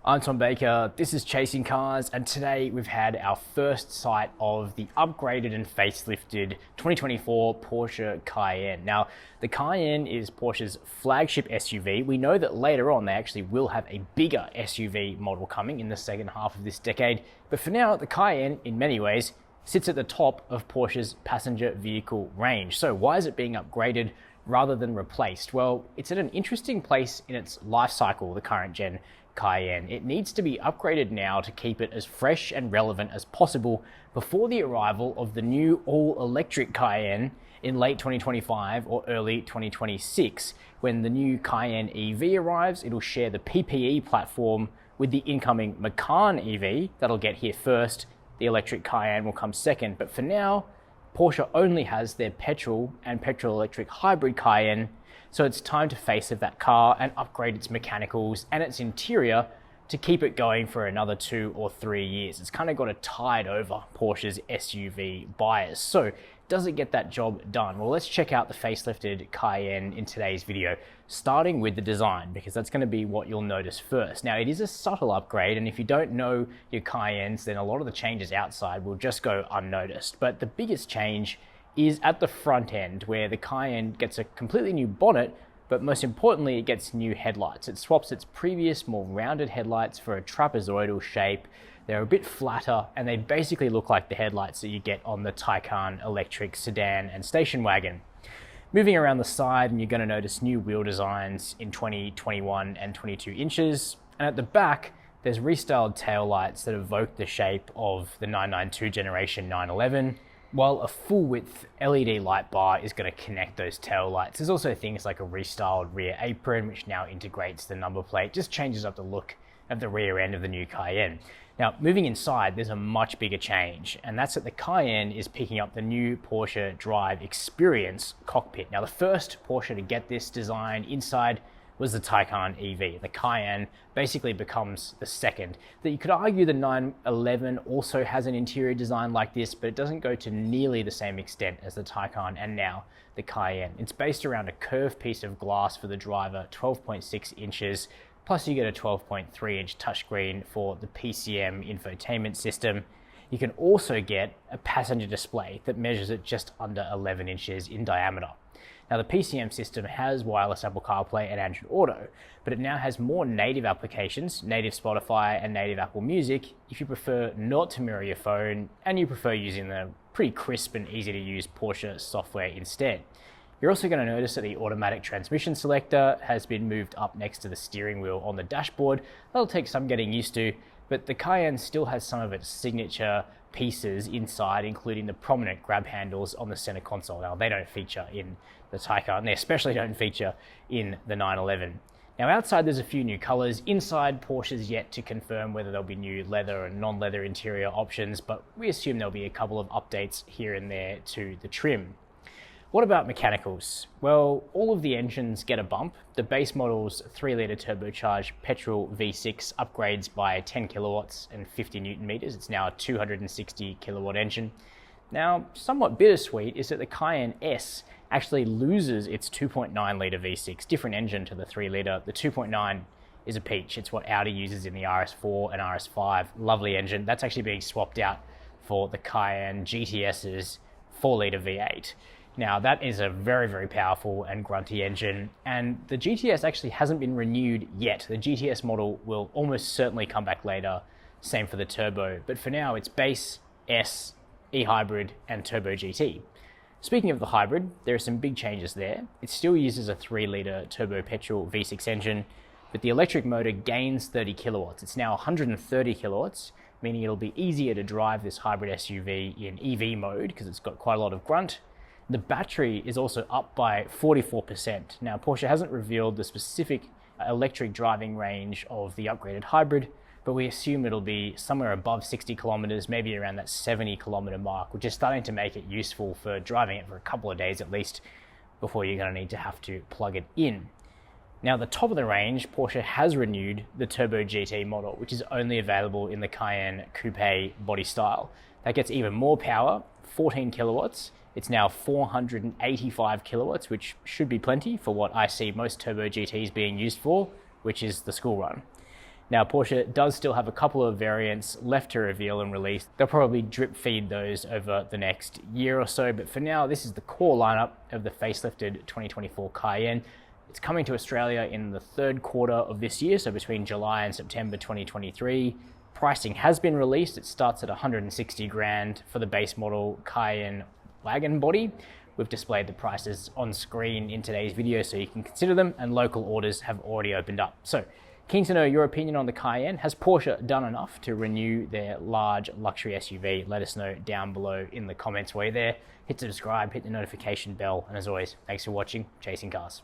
I'm Tom Baker, this is Chasing Cars, and today we've had our first sight of the upgraded and facelifted 2024 Porsche Cayenne. Now, the Cayenne is Porsche's flagship SUV. We know that later on they actually will have a bigger SUV model coming in the second half of this decade, but for now, the Cayenne, in many ways, sits at the top of Porsche's passenger vehicle range. So why is it being upgraded rather than replaced? Well, it's at an interesting place in its life cycle, the current gen Cayenne. It needs to be upgraded now to keep it as fresh and relevant as possible before the arrival of the new all-electric Cayenne in late 2025 or early 2026. When the new Cayenne EV arrives, it'll share the PPE platform with the incoming Macan EV. That'll get here first. The electric Cayenne will come second. But for now, Porsche only has their petrol and petrol-electric hybrid Cayenne, so it's time to facelift that car and upgrade its mechanicals and its interior to keep it going for another 2 or 3 years. It's kind of got a tide over Porsche's SUV buyers. So does it get that job done? Well, let's check out the facelifted Cayenne in today's video, starting with the design, because that's going to be what you'll notice first. Now, it is a subtle upgrade, and if you don't know your Cayennes, then a lot of the changes outside will just go unnoticed. But the biggest change is at the front end, where the Cayenne gets a completely new bonnet, but most importantly, it gets new headlights. It swaps its previous, more rounded headlights for a trapezoidal shape. They're a bit flatter, and they basically look like the headlights that you get on the Taycan electric sedan and station wagon. Moving around the side, and you're going to notice new wheel designs in 20, 21, and 22 inches. And at the back, there's restyled taillights that evoke the shape of the 992 generation 911, while a full-width LED light bar is going to connect those tail lights. There's also things like a restyled rear apron, which now integrates the number plate, just changes up the look of the rear end of the new Cayenne. Now, moving inside, there's a much bigger change, and that's that the Cayenne is picking up the new Porsche Drive Experience cockpit. Now, the first Porsche to get this design inside was the Taycan EV. The Cayenne basically becomes the second. That you could argue the 911 also has an interior design like this, but it doesn't go to nearly the same extent as the Taycan and now the Cayenne. It's based around a curved piece of glass for the driver, 12.6 inches, plus you get a 12.3 inch touchscreen for the PCM infotainment system. You can also get a passenger display that measures at just under 11 inches in diameter. Now, the PCM system has wireless Apple CarPlay and Android Auto, but it now has more native applications, native Spotify and native Apple Music, if you prefer not to mirror your phone and you prefer using the pretty crisp and easy to use Porsche software instead. You're also going to notice that the automatic transmission selector has been moved up next to the steering wheel on the dashboard. That'll take some getting used to, but the Cayenne still has some of its signature pieces inside, including the prominent grab handles on the center console. Now, they don't feature in the Taycan, and they especially don't feature in the 911. Now, outside there's a few new colors. Inside, Porsche's yet to confirm whether there'll be new leather and non-leather interior options, but we assume there'll be a couple of updates here and there to the trim. What about mechanicals? Well, all of the engines get a bump. The base model's 3-litre turbocharged petrol V6 upgrades by 10 kilowatts and 50 newton meters. It's now a 260 kilowatt engine. Now, somewhat bittersweet is that the Cayenne S actually loses its 2.9-litre V6, different engine to the 3-litre. The 2.9 is a peach. It's what Audi uses in the RS4 and RS5. Lovely engine. That's actually being swapped out for the Cayenne GTS's 4-litre V8. Now, that is a very, very powerful and grunty engine, and the GTS actually hasn't been renewed yet. The GTS model will almost certainly come back later, same for the Turbo, but for now it's base, S, e-hybrid, and Turbo GT. Speaking of the hybrid, there are some big changes there. It still uses a 3-litre turbo petrol V6 engine, but the electric motor gains 30 kilowatts. It's now 130 kilowatts, meaning it'll be easier to drive this hybrid SUV in EV mode because it's got quite a lot of grunt. The battery is also up by 44%. Now, Porsche hasn't revealed the specific electric driving range of the upgraded hybrid, but we assume it'll be somewhere above 60 kilometers, maybe around that 70 kilometer mark, which is starting to make it useful for driving it for a couple of days at least before you're going to need to have to plug it in. Now, the top of the range, Porsche has renewed the Turbo GT model, which is only available in the Cayenne Coupe body style. That gets even more power, 14 kilowatts. It's now 485 kilowatts, which should be plenty for what I see most Turbo GTs being used for, which is the school run. Now, Porsche does still have a couple of variants left to reveal and release. They'll probably drip feed those over the next year or so, but for now, this is the core lineup of the facelifted 2024 Cayenne. It's coming to Australia in the third quarter of this year, so between July and September 2023. Pricing has been released. It starts at 160 grand for the base model Cayenne wagon body. We've displayed the prices on screen in today's video so you can consider them, and local orders have already opened up. So, keen to know your opinion on the Cayenne. Has Porsche done enough to renew their large luxury SUV? Let us know down below in the comments while you're there. Hit subscribe, hit the notification bell, and as always, thanks for watching Chasing Cars.